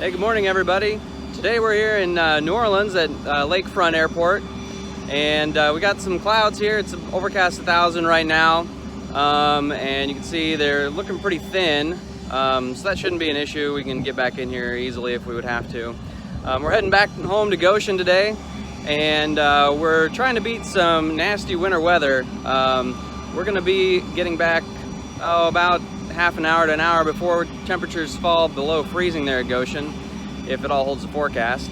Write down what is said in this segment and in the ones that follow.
Hey, good morning everybody. Today we're here in New Orleans at Lakefront Airport, and we got some clouds here. It's overcast 1,000 right now, and you can see they're looking pretty thin, so that shouldn't be an issue. We can get back in here easily if we would have to. We're heading back home to Goshen today, and we're trying to beat some nasty winter weather. We're going to be getting back about half an hour to an hour before temperatures fall below freezing there at Goshen, if it all holds the forecast.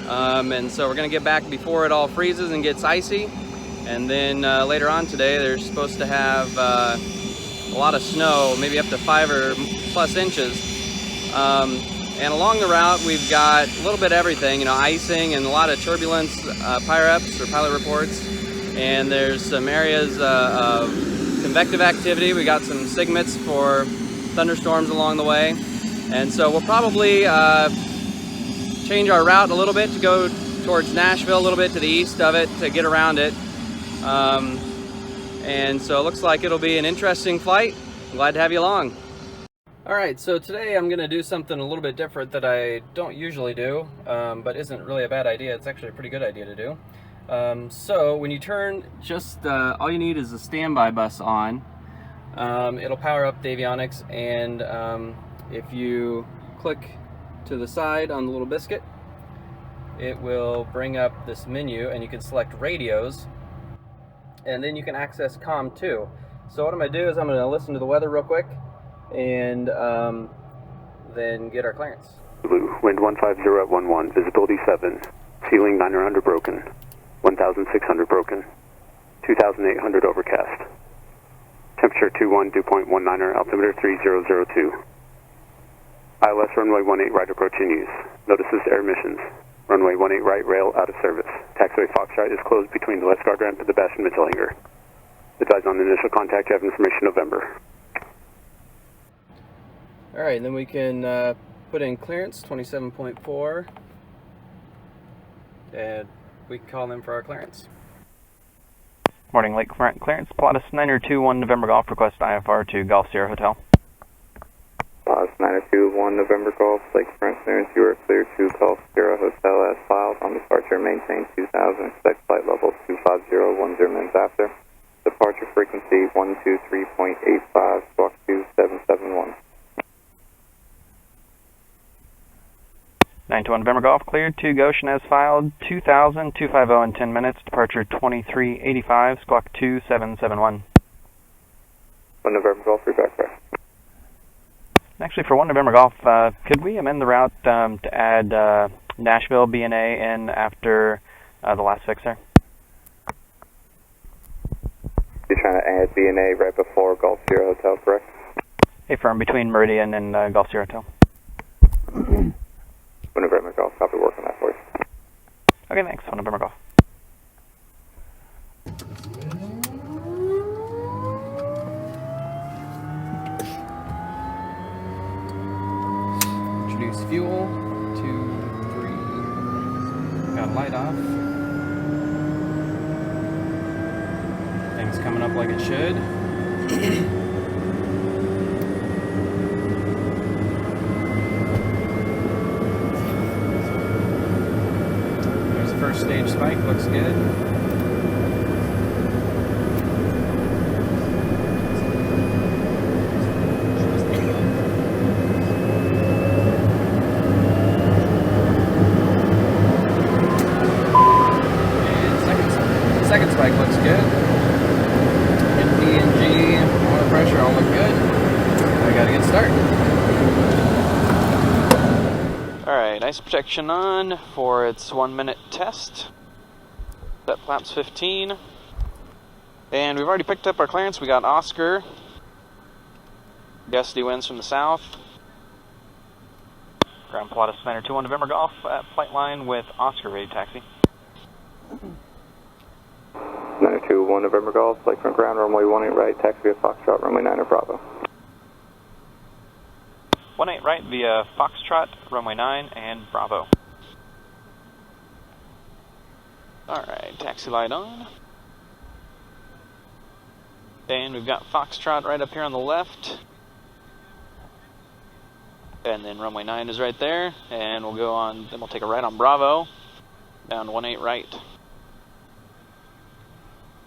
And so we're going to get back before it all freezes and gets icy. And then later on today, they're supposed to have a lot of snow, maybe up to 5 or plus inches. And along the route, we've got a little bit of everything, you know, icing and a lot of turbulence, PIREPs or pilot reports. And there's some areas of convective activity. We got some SIGMETs for thunderstorms along the way. And so we'll probably change our route a little bit to go towards Nashville, a little bit to the east of it to get around it. And so it looks like it'll be an interesting flight. I'm glad to have you along. Alright, so today I'm going to do something a little bit different that I don't usually do, but isn't really a bad idea. It's actually a pretty good idea to do. So when you turn, just all you need is a standby bus on. It'll power up the avionics, and if you click to the side on the little biscuit, it will bring up this menu and you can select radios, and then you can access COM 2. So what I'm going to do is I'm going to listen to the weather real quick and then get our clearance. Blue, wind 150 at 11, visibility 7, ceiling 900 broken, 1,600 broken, 2,800 overcast. Temperature 21, dew point 19er, altimeter 3002. ILS runway 18 right approach in use. Notices air missions. Runway 18 right rail out of service. Taxiway Foxtrot is closed between the West Guard ramp and the Bastion Mitchell hangar. Advise on the initial contact, you have information November. Alright, then we can put in clearance 27.4, and we can call them for our clearance. Morning, Lakefront clearance. Pilatus 921 November Golf, request IFR to Golf Sierra Hotel. Pilatus 921 November Golf, Lakefront clearance. You are clear to Golf Sierra Hotel as filed. On departure, maintain 2000. Expect flight level 250, 10 minutes after. Departure frequency 123.85, squawk 2771. 921 November Golf, cleared to Goshen as filed, 2000, 250 in 10 minutes, departure 2385, squawk 2771. 1 November Golf, reback back. Actually, for 1 November Golf, could we amend the route to add Nashville BNA in after the last fix there? You're trying to add BNA right before Golf Sierra Hotel, correct? Hey, firm, between Meridian and Golf Sierra Hotel. 1 November Golf, copy, work on that for you. Okay, thanks. 1 November Golf. Introduce fuel, 2, 3, got light off. Things coming up like it should. First stage spike looks good. And second spike looks good. And P and G, water pressure all look good. I gotta get started. Alright, ice protection on for its 1 minute test. Set flaps 15. And we've already picked up our clearance. We got Oscar. Gusty winds from the south. Ground Pilatus 921 November Golf at flight line with Oscar ready taxi. 921 November Golf, Lakefront ground, runway 18 right, taxi via Foxtrot, runway 9 Bravo. 18 right via Foxtrot, runway 9 and Bravo. Alright, taxi light on. And we've got Foxtrot right up here on the left. And then runway 9 is right there, and we'll go on, then we'll take a right on Bravo, down 18 right.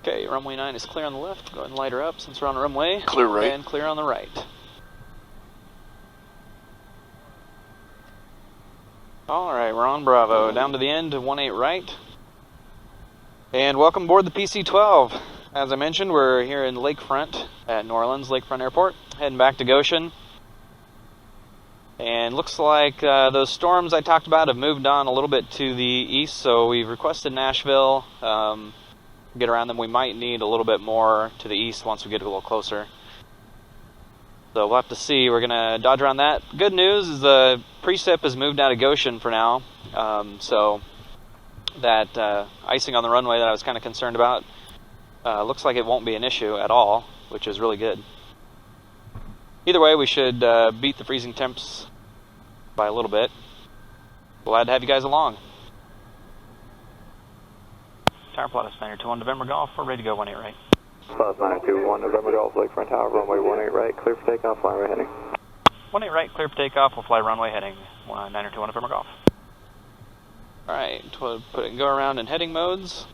Okay, runway 9 is clear on the left. Go ahead and light her up since we're on the runway. Clear right. And clear on the right. Alright, we're on Bravo, down to the end, 18 right. And welcome aboard the PC-12. As I mentioned, we're here in Lakefront at New Orleans, Lakefront Airport, heading back to Goshen. And looks like those storms I talked about have moved on a little bit to the east, so we've requested Nashville. Get around them. We might need a little bit more to the east once we get a little closer. So we'll have to see. We're going to dodge around that. Good news is the precip has moved out of Goshen for now. So that icing on the runway that I was kind of concerned about looks like it won't be an issue at all, which is really good. Either way, we should beat the freezing temps by a little bit. Glad to have you guys along. Tower Pilatus, 921 November Golf. We're ready to go 18 right. Pilatus 921 November Golf, Lakefront Tower, runway 18 right, clear for takeoff, fly right heading. 18 right, clear for takeoff. We'll fly runway heading 921 November Golf. Alright, we'll go around in heading modes.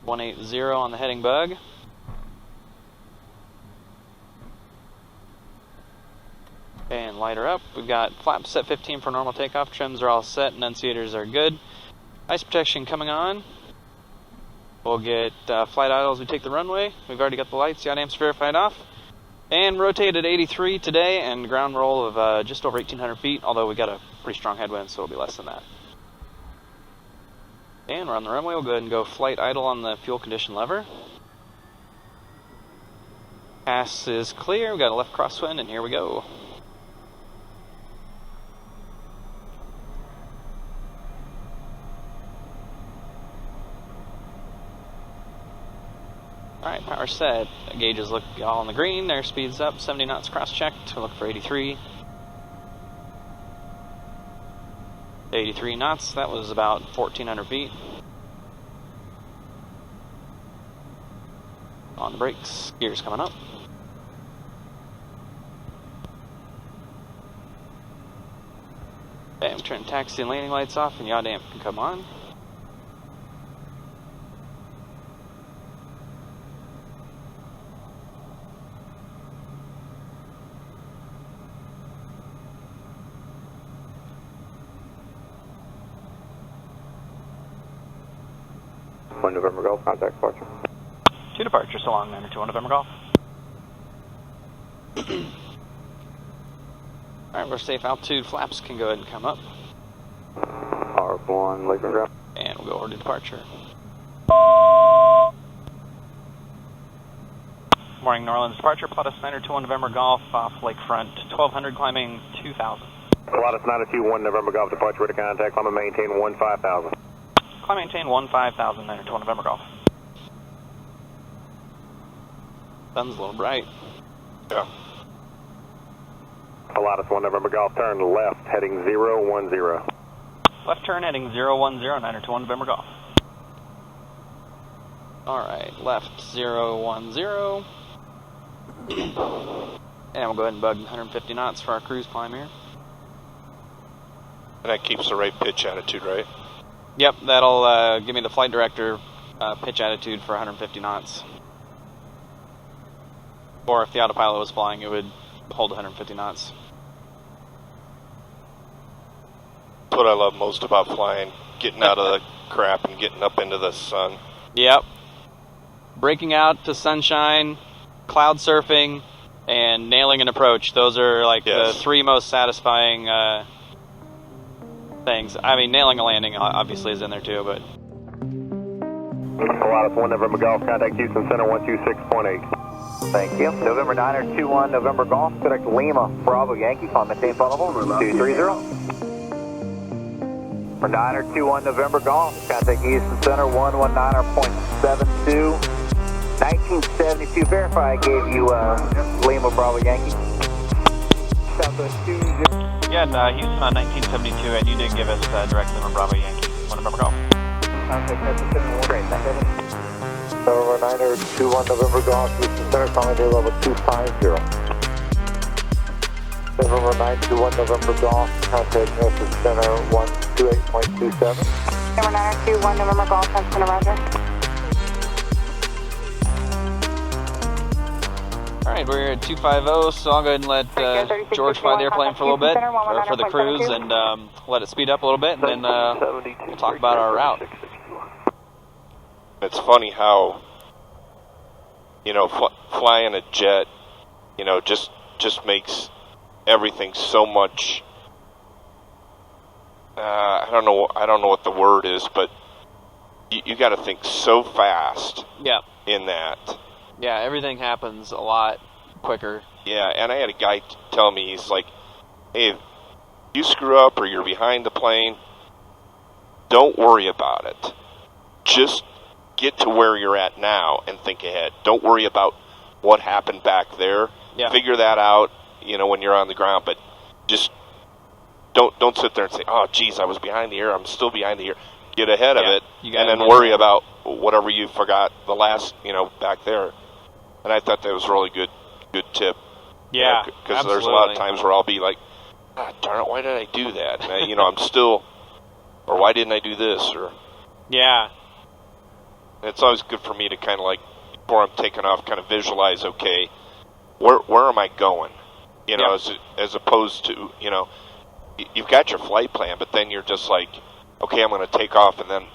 180 on the heading bug. And light her up. We've got flaps set 15 for normal takeoff. Trims are all set. Enunciators are good. Ice protection coming on. We'll get flight idle as we take the runway. We've already got the lights, yaw damps verified off. And rotated 83 today and ground roll of just over 1,800 feet, although we got a pretty strong headwind, so it'll be less than that. And we're on the runway. We'll go ahead and go flight idle on the fuel condition lever. Pass is clear. We've got a left crosswind, and here we go. Alright, power set. Gauges look all on the green. Their speed's up. 70 knots cross-checked. We'll look for 83. 83 knots. That was about 1,400 feet. On the brakes. Gears coming up. Okay, I'm turning taxi and landing lights off, and yaw damp can come on. November Golf, contact departure. 2 departures along 921 November Golf. Alright, we're safe altitude. Flaps can go ahead and come up. R1, Lakefront ground. And we'll go over to departure. Morning, New Orleans departure. Pilatus 921 November Golf off Lakefront. 1200 climbing 2000. Pilatus 921 November Golf departure, ready to contact, climb and maintain 15,000. Climb maintain 15,000, 921 November Golf. Sun's a little bright. Yeah. Pilatus 1 November Golf, turn left, heading 010. Left turn heading 010, 921 November Golf. Alright, left 010. And we'll go ahead and bug 150 knots for our cruise climb here. And that keeps the right pitch attitude, right? Yep, that'll give me the flight director pitch attitude for 150 knots. Or if the autopilot was flying, it would hold 150 knots. That's what I love most about flying, getting out of the crap and getting up into the sun. Yep. Breaking out to sunshine, cloud surfing, and nailing an approach. Those are like the 3 most satisfying things. I mean, nailing a landing obviously is in there too, but... Pilatus 1 November Golf, contact Houston Center 126.8. Thank you. November 921 November Golf, contact Lima, Bravo Yankee, climb maintain flight level 230. For 921 November Golf, contact Houston Center 119.72. 1972, verify I gave you Lima, Bravo Yankee. Southwest 20. Yeah, Houston on 1972, and you did give us direct Lima, Bravo Yankee. 1 November Golf. Contact Houston Center 1. Great, thank you. November 921 November Golf, Houston Center, calling day level 250. November 921 November Golf, contact Message Center 128.27. Number 921 November Golf, Center Roger. Alright, we're at 250, so I'll go ahead and let George fly the airplane for a little bit, or for the cruise, and let it speed up a little bit, and then we'll talk about our route. It's funny how, flying a jet, just makes everything so much, I don't know what the word is, but you got to think so fast. Yeah. In that. Yeah, everything happens a lot quicker. Yeah, and I had a guy tell me, he's like, hey, if you screw up or you're behind the plane, don't worry about it. Just get to where you're at now and think ahead. Don't worry about what happened back there. Yeah. Figure that out, when you're on the ground, but just don't sit there and say, oh, geez, I was behind the air, I'm still behind the air. Get ahead of it, and then worry about whatever you forgot the last, back there. And I thought that was a really good tip. Yeah, because there's a lot of times where I'll be like, ah, darn it, why did I do that? And I'm still, or why didn't I do this? Or yeah. It's always good for me to kind of before I'm taking off, kind of visualize, okay, where am I going? As opposed to, you've got your flight plan, but then you're just like, okay, I'm going to take off, and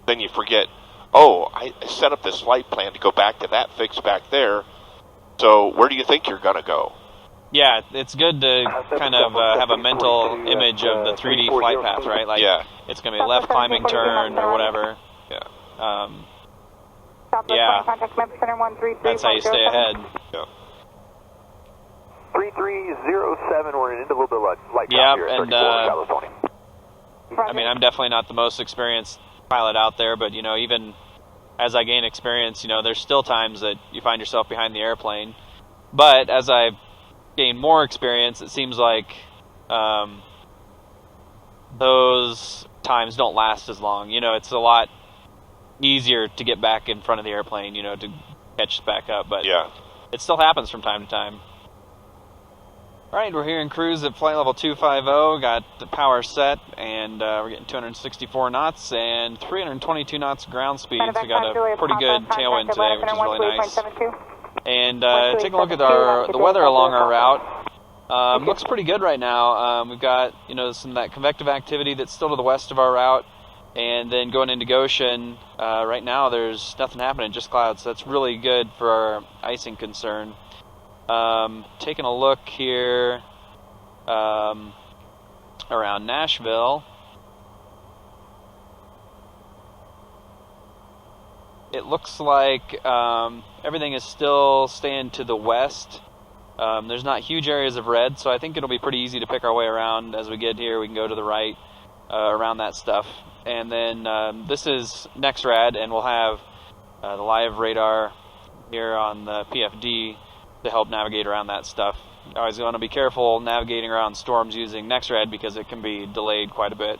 then you forget, oh, I set up this flight plan to go back to that fix back there, so where do you think you're going to go? Yeah, it's good to kind of have a mental image of the 3D flight path, right? Like, it's going to be a left climbing turn or whatever. Yeah. Yeah, that's how you stay ahead. Yeah. 3307, we're into a little bit of light yeah, here, and California. I mean, I'm definitely not the most experienced pilot out there, but even as I gain experience, there's still times that you find yourself behind the airplane. But as I gain more experience, it seems like those times don't last as long. It's a lot easier to get back in front of the airplane, to catch back up. But it still happens from time to time. Alright, we're here in cruise at flight level 250, got the power set, and we're getting 264 knots and 322 knots ground speed, so we got a pretty good tailwind today, which is really nice. And take a look at the weather along our route. Looks pretty good right now. We've got, some of that convective activity that's still to the west of our route, and then going into Goshen, right now there's nothing happening, just clouds, so that's really good for our icing concern. Taking a look here around Nashville, it looks like everything is still staying to the west. There's not huge areas of red, so I think it'll be pretty easy to pick our way around. As we get here, we can go to the right around that stuff. And then this is NEXRAD, and we'll have the live radar here on the PFD to help navigate around that stuff. Always want to be careful navigating around storms using NEXRAD because it can be delayed quite a bit.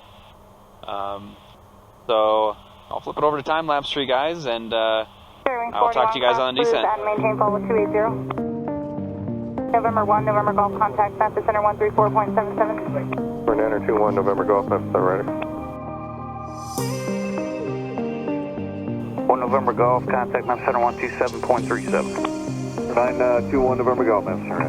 So I'll flip it over to time lapse for you guys, and I'll talk to you guys on the descent. Maintain follow 280. November 1, November Golf, contact Message Center 134.77. We're in Enter 21 November Golf, Message Center ready. 1 November Golf, contact Message Center 127.37. 921 November Golf, Message Center.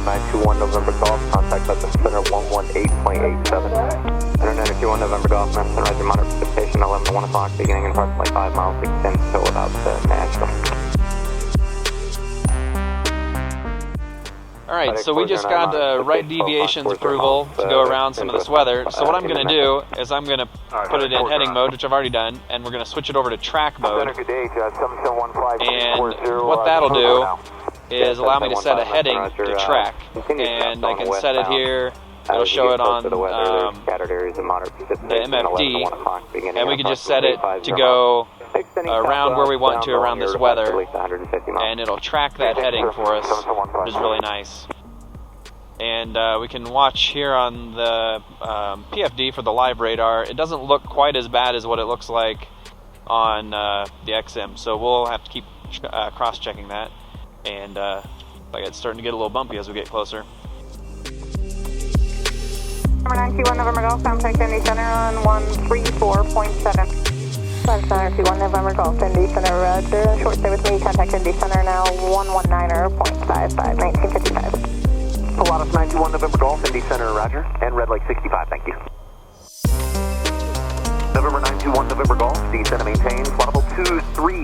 921 November Golf, contact Message Center 118.87. Enter 921 November Golf, Message Center, Roger, moderate precipitation, 11 to 1 o'clock, beginning in approximately 5 miles, extends till about Nashville. Alright, so we just got right deviations approval to go around some of this weather. So what I'm going to do is I'm going to put it in heading mode, which I've already done, and we're going to switch it over to track mode. And what that'll do is allow me to set a heading to track. And I can set it here, it'll show it on the MFD, and we can just set it to go around where we want to around this weather, and it'll track that heading for us, which is really nice. And we can watch here on the PFD for the live radar. It doesn't look quite as bad as what it looks like on the XM, so we'll have to keep cross-checking that. And Like it's starting to get a little bumpy as we get closer. Number 921 November Golf, contact Indy Center on 134.7. 5921 November Golf, Indy Center, roger. Short stay with me, contact Indy Center now, 119.55, 1955. Pilatus 921 November Golf, Indy Center, roger. And Red Lake 65, thank you. November 921 November Golf, descend and maintain, flight level 230.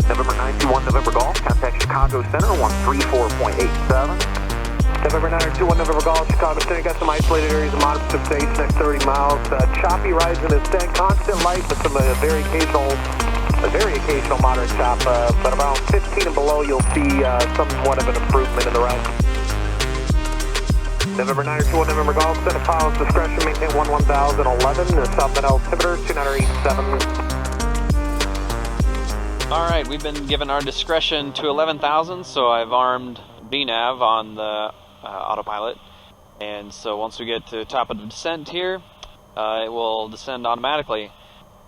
November 921 November Golf, contact Chicago Center, 134.87. November 921 November Golf, Chicago Center, got some isolated areas of moderate precipitation, next 30 miles. Choppy rise in the descent, constant light, but some very occasional moderate chop. But around 15 and below, you'll see somewhat of an improvement in the route. November 921 November Golf, set a pilot's discretion, maintain 1011, southbound altimeter 2987. Alright, we've been given our discretion to 11,000, so I've armed VNav on the autopilot. And so once we get to the top of the descent here, it will descend automatically.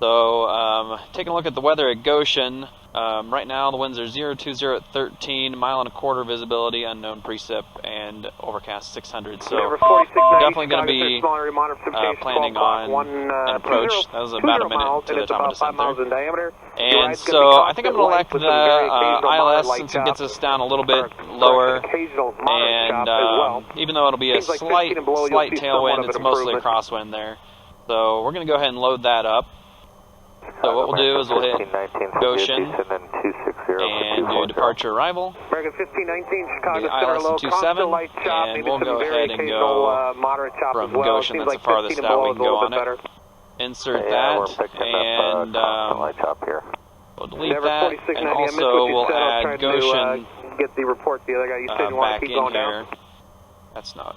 So taking a look at the weather at Goshen, right now the winds are 020 at 13, mile and a quarter visibility, unknown precip, and overcast 600. So definitely going to be planning on an approach. That was about a minute to the top of descent there. And so I think I'm going to elect the ILS since it gets us down a little bit lower. And even though it'll be a slight tailwind, it's mostly a crosswind there. So we're going to go ahead and load that up. So what we'll do is we'll hit Goshen and do departure arrival. American 1519, Chicago the Center, ILS low, 27, and we'll go ahead and go from Goshen, that's the farthest out we can go on it. Insert that, and we'll delete that, and also we'll add Goshen get the report the other guy. You said you want back to keep in going here. down. That's not.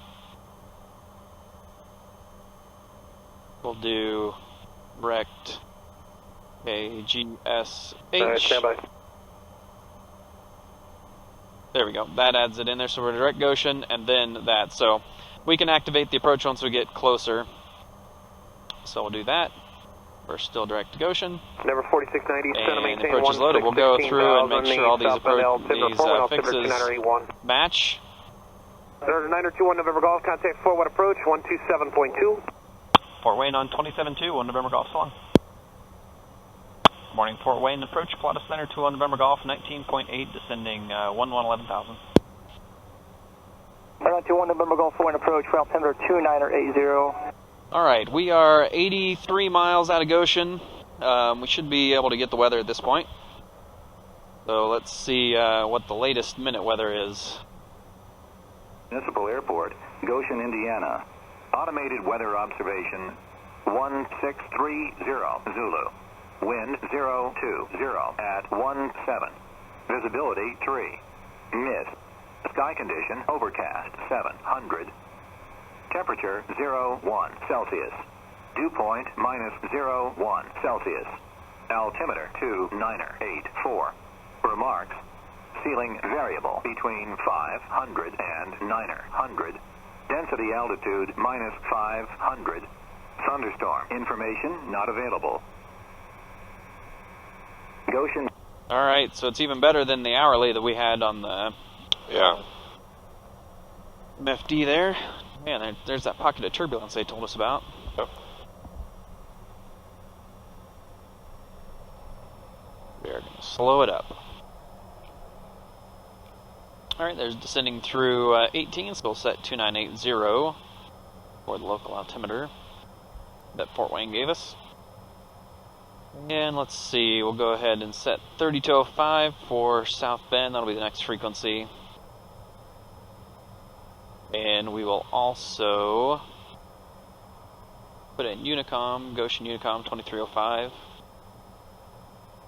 We'll do rect AGSH. Stand by. There we go. That adds it in there. So we're direct Goshen and then that. So we can activate the approach once we get closer. So we'll do that. We're still direct to Goshen. Number 4690, and the approach is loaded. We'll go through and make sure all these fixes match. 921 November Golf, contact forward approach 127.2. Fort Wayne on 27.2, 1 November Golf, so long. Morning, Fort Wayne approach, Pilatus Center, 21 November Golf, 19.8, descending 11,000. 921 November Golf, forward approach, route altimeter 2980. Alright, we are 83 miles out of Goshen. We should be able to get the weather at this point. So let's see what the latest minute weather is. Municipal Airport, Goshen, Indiana. Automated weather observation 1630 Zulu. Wind 020 at 17. Visibility 3. Mist. Sky condition overcast 700. Temperature 01 Celsius. Dew point -01 Celsius. Altimeter 2984. Remarks. Ceiling variable between 500 and 900. Density altitude -500. Thunderstorm information not available. Goshen. Alright, so it's even better than the hourly that we had on the MFD there. Man, there's that pocket of turbulence they told us about. Yep. We're going to slow it up. Alright, there's descending through 18, so we'll set 2980 for the local altimeter that Fort Wayne gave us. And let's see, we'll go ahead and set 3205 for South Bend, that'll be the next frequency. And we will also put in Unicom, Goshen Unicom 2305,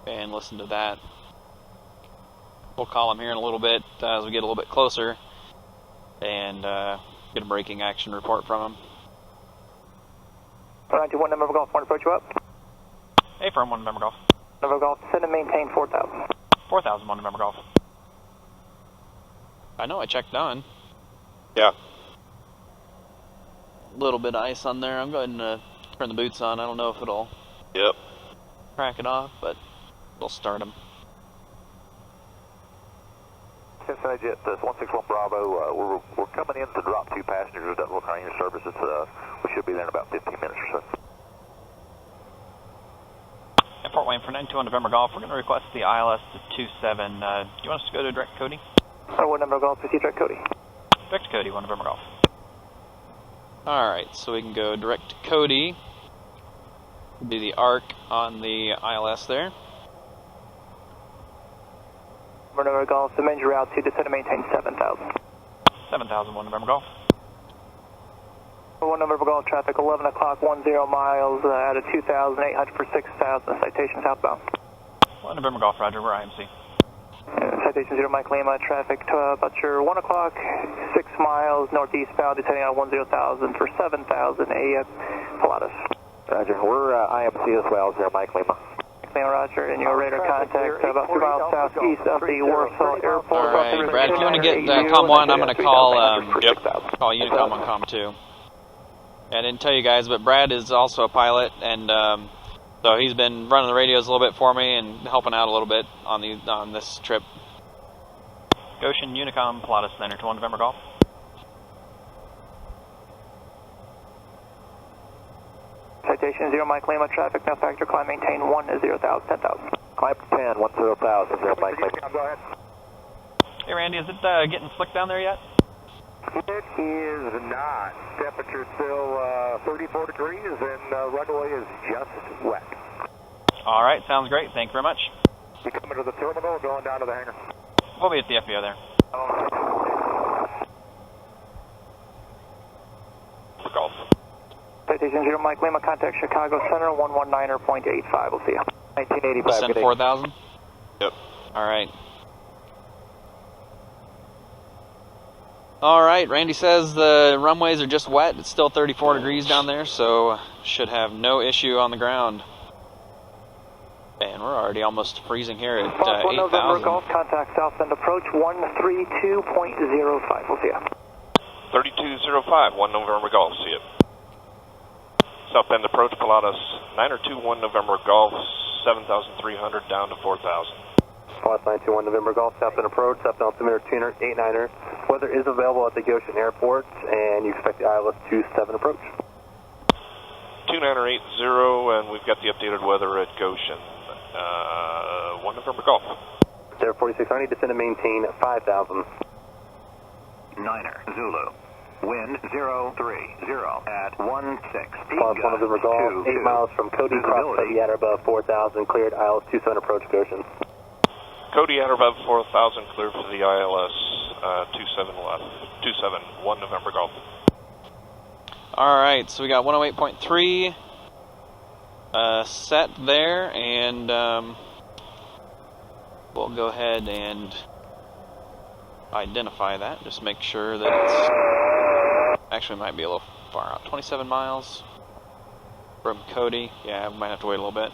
and listen to that. We'll call him here in a little bit as we get a little bit closer and get a braking action report from him. 921 November Golf, one approach you up. Hey, firm, 1 November Golf. November Golf, send and maintain 4,000. 4,000, 1 November Golf. I know I checked on. Yeah. A little bit of ice on there. I'm going to turn the boots on. I don't know if it'll crack it off, but we'll start them. Cincinnati Jet, 161 Bravo. We're coming in to drop 2 passengers. Doesn't look like any services. We should be there in about 15 minutes or so. Airport Wayne for 921 November Golf. We're going to request the ILS to 27. Do you want us to go to direct Cody? 1 November Golf, proceed direct Cody. Direct Cody, 1 November Golf. Alright, so we can go direct to Cody. Do the arc on the ILS there. 1 November Golf, amend your route to descend and maintain 7,000. 7,000, 1 November Golf. 1 November Golf, traffic 11 o'clock, 10 miles out of 2,800 for 6,000. Citation southbound. 1 November Golf, Roger, we're IMC. Citation 0 Mike Lima, traffic to about your 1 o'clock, 6 miles northeastbound, descending on 10,000 for 7,000, a Pilatus. Roger, we're IMC as well, 0 Mike Lima. Lima, Roger, and your radar contact about 2 miles southeast of the Warsaw Airport. Alright, Brad, if you want to get COM 1, I'm going to call Unicom on COM 2. I didn't tell you guys, but Brad is also a pilot, and so he's been running the radios a little bit for me and helping out a little bit on this trip. Goshen, Unicom, Pilatus Center to 1 November Golf. Citation 0 Mike Lima, traffic no factor, climb maintain 10,000, 10,000. Climb 10, 10,000, 0 Mike Lima. Go ahead. Hey Randy, is it getting slick down there yet? It is not. Temperature still 34 degrees and runway is just wet. Alright, sounds great. Thank you very much. You coming to the terminal or going down to the hangar? We'll be at the FBO there. Golf. Citation 0 Mike Lima, contact Chicago Center, 119.85. We'll see you. 1985. Send 4,000? Yep. Alright. Alright, Randy says the runways are just wet. It's still 34 degrees down there, so should have no issue on the ground. And we're already almost freezing here at 8,000. Golf, contact southbound approach 132.05. We'll see you. 3205, 1 November Golf, see it. Southbound approach, Pilatus 921 November Golf, 7,300 down to 4,000. Pilatus 921 November Golf, southbound approach, southbound altimeter tuner 89er. Weather is available at the Goshen Airport, and you expect the ILS 27 approach. 2980, and we've got the updated weather at Goshen. 1 November Golf. There 4600, descend and maintain 5,000. Niner, Zulu. Wind 030 at 16. Pilatus 1 November Golf, 8 miles from Cody, cross Cody at or above 4,000, cleared ILS 27 approach Goshen. Cody at or above 4,000, cleared for the ILS 27 left. 27, 1 November Golf. Alright, so we got 108.3 set there, and we'll go ahead and identify that. Just make sure that it's actually might be a little far out. 27 miles from Cody. Yeah, we might have to wait a little bit.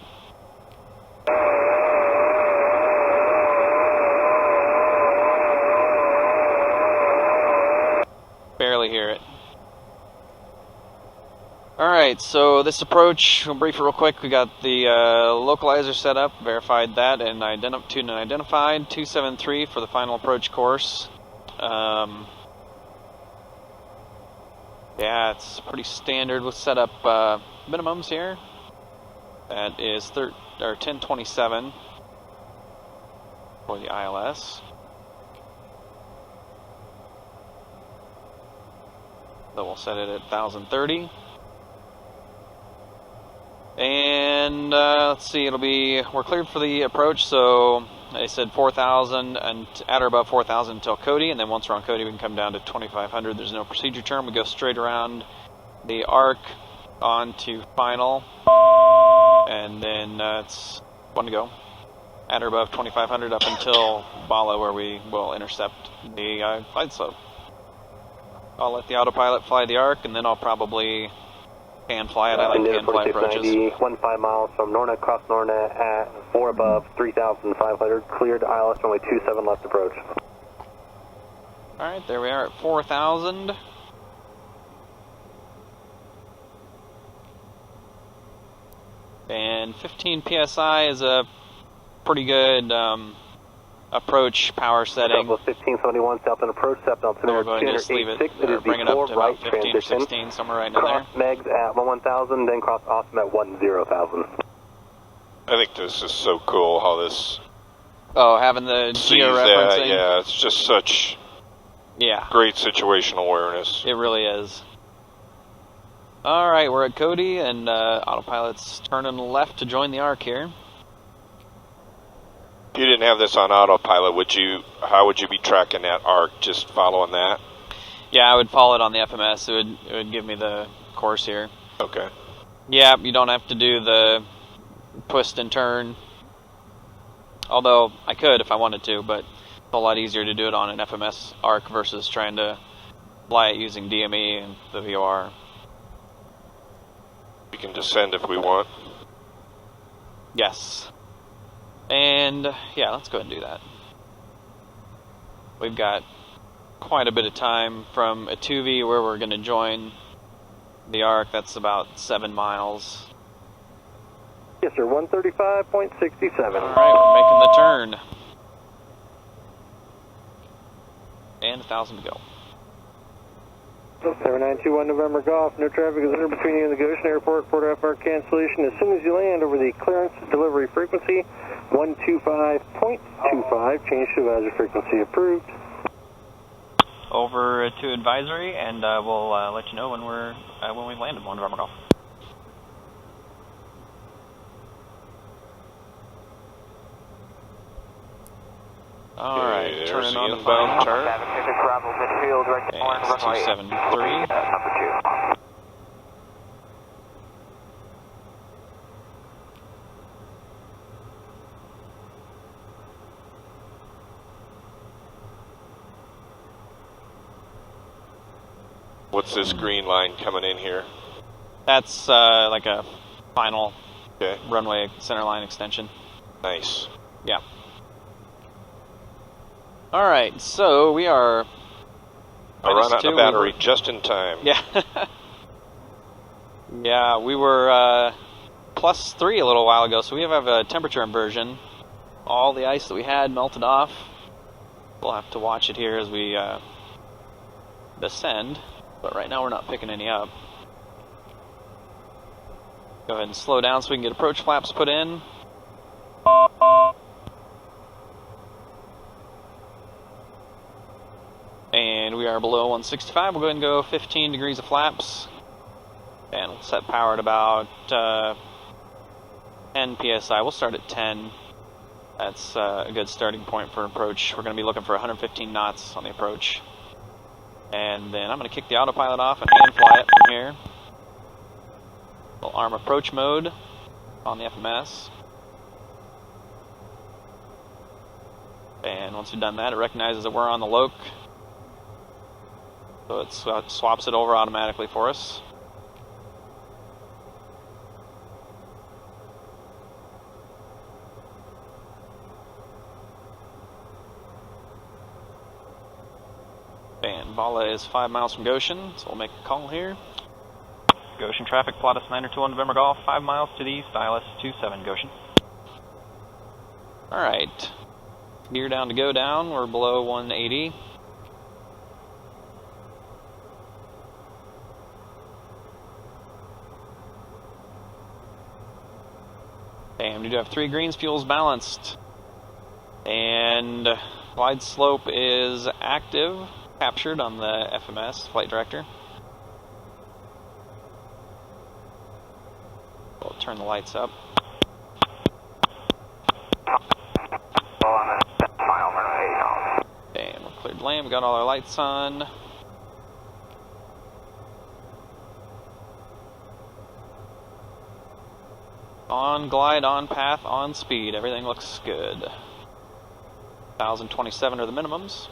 Barely hear it. Alright, so this approach, we'll brief it real quick. We got the localizer set up, verified that, and tuned and identified. 273 for the final approach course. Yeah, it's pretty standard with setup minimums here. That is 1027 for the ILS. So we'll set it at 1,030. And let's see, we're cleared for the approach, so they said 4,000 and at or above 4,000 until Cody, and then once we're on Cody we can come down to 2,500. There's no procedure term. We go straight around the arc onto final, and then it's one to go. At or above 2,500 up until Bala, where we will intercept the glide slope. I'll let the autopilot fly the arc, and then I'll probably can fly it. I like can fly approaches. 15 miles from Norna, cross Norna at 4 above 3,500, cleared ILS runway 27 left approach. Alright, there we are at 4,000. And 15 PSI is a pretty good approach power setting. Southwest 1571, south and approach, south altimeter We'll go ahead and just leave it, 286. It or is bring it the up 4 to right about 15 or transition. 16, somewhere right in there. Cross Megs at 1000, then cross Austin at 10,000. I think this is so cool how this Oh, having the sees georeferencing. that. Yeah, it's just such great situational awareness. It really is. Alright, we're at Cody, and autopilot's turning left to join the arc here. If you didn't have this on autopilot, how would you be tracking that arc? Just following that? Yeah, I would follow it on the FMS. It would give me the course here. Okay. Yeah, you don't have to do the twist and turn. Although, I could if I wanted to, but it's a lot easier to do it on an FMS arc versus trying to fly it using DME and the VOR. We can descend if we want. Yes. And, yeah, let's go ahead and do that. We've got quite a bit of time from a 2V where we're going to join the arc. That's about 7 miles. Yes, sir, 135.67. Alright, we're making the turn. And 1,000 to go. 7921 November Golf, no traffic is entered between you and the Goshen Airport, port FR cancellation. As soon as you land over the clearance delivery frequency, 125.25, change to advisory frequency approved. Over to advisory, and we'll let you know when we've landed 1 November Golf. Alright, there's turning the on the inbound final turn. turn. And it's 273. What's this green line coming in here? That's like a final Okay. runway centerline extension. Nice. Yeah. Alright, so we are... I run out -2, of battery just in time. Yeah. Yeah, we were +3 a little while ago, so we have a temperature inversion. All the ice that we had melted off. We'll have to watch it here as we descend, but right now we're not picking any up. Go ahead and slow down so we can get approach flaps put in. And we are below 165. We'll go ahead and go 15 degrees of flaps. And we'll set power at about 10 PSI. We'll start at 10. That's a good starting point for approach. We're going to be looking for 115 knots on the approach. And then I'm going to kick the autopilot off and hand fly it from here. We'll arm approach mode on the FMS. And once we've done that, it recognizes that we're on the LOC. So it swaps it over automatically for us. And Bala is 5 miles from Goshen, so we'll make a call here. Goshen traffic, Pilatus 921 November Golf, 5 miles to the east, ILS 27 Goshen. Alright. Gear down to go down, we're below 180. And we do have 3 greens, fuels balanced. And glide slope is active, captured on the FMS, flight director. We'll turn the lights up. And we're cleared to land, we got all our lights on. On glide, on path, on speed, everything looks good. 1,027 are the minimums.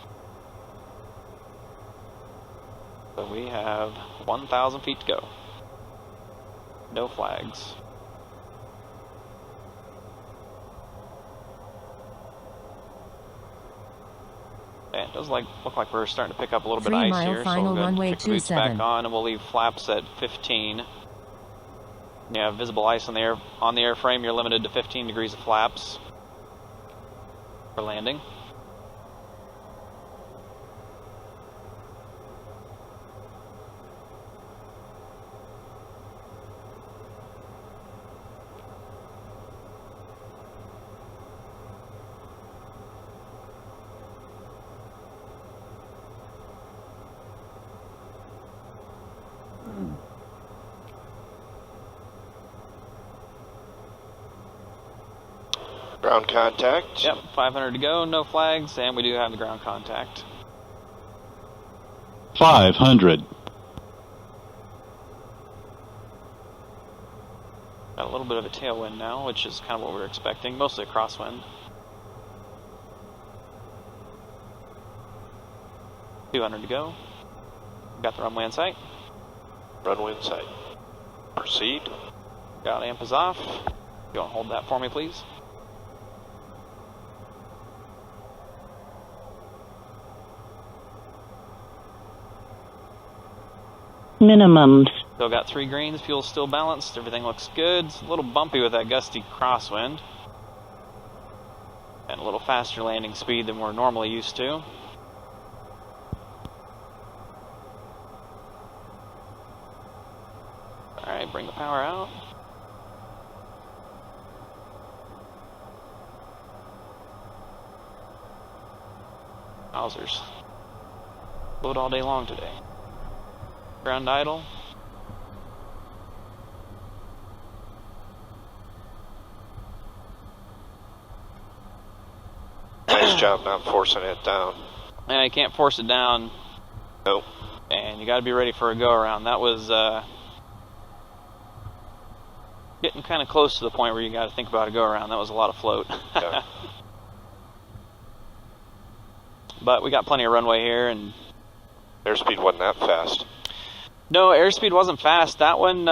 So we have 1,000 feet to go. No flags. And it does look like we're starting to pick up a little bit of ice here, so we'll go ahead and kick the boots back on, and we'll leave flaps at 15. You have visible ice on the airframe. You're limited to 15 degrees of flaps for landing. Ground contact. Yep, 500 to go, no flags, and we do have the ground contact. 500. Got a little bit of a tailwind now, which is kind of what we were expecting, mostly a crosswind. 200 to go. Got the runway in sight. Runway in sight. Proceed. Got amp is off. You want to hold that for me, please? Minimums. Still got 3 greens, fuel's still balanced, everything looks good. It's a little bumpy with that gusty crosswind. And a little faster landing speed than we're normally used to. Alright, bring the power out. Wowzers. Load all day long today. Ground idle. Nice job not forcing it down. And I can't force it down. Nope. And you gotta be ready for a go around. That was getting kind of close to the point where you gotta think about a go around. That was a lot of float. Yeah. But we got plenty of runway here, and Airspeed wasn't that fast. no, airspeed wasn't fast. That one,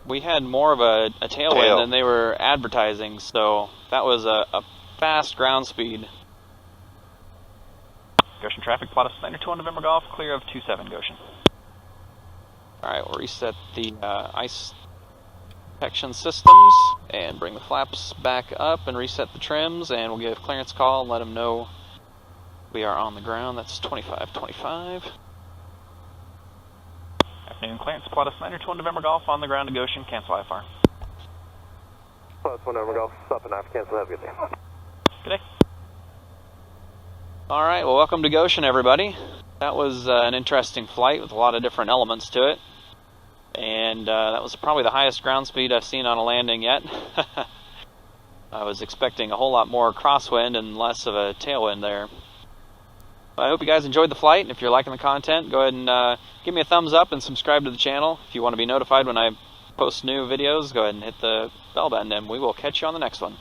we had more of a tailwind than they were advertising, so that was a fast ground speed. Goshen traffic, Pilatus 902 November Golf, clear of 27 Goshen. Alright, we'll reset the ice protection systems and bring the flaps back up and reset the trims, and we'll give clearance call and let them know we are on the ground. That's 2525. Afternoon clearance, Pilatus 902 November Golf on the ground to Goshen, cancel IFR. Pilatus 1 November Golf, stop and cancel, have a good day. Good day. Alright, well, welcome to Goshen, everybody. That was an interesting flight with a lot of different elements to it. And that was probably the highest ground speed I've seen on a landing yet. I was expecting a whole lot more crosswind and less of a tailwind there. I hope you guys enjoyed the flight. If you're liking the content, go ahead and give me a thumbs up and subscribe to the channel. If you want to be notified when I post new videos, go ahead and hit the bell button, and we will catch you on the next one.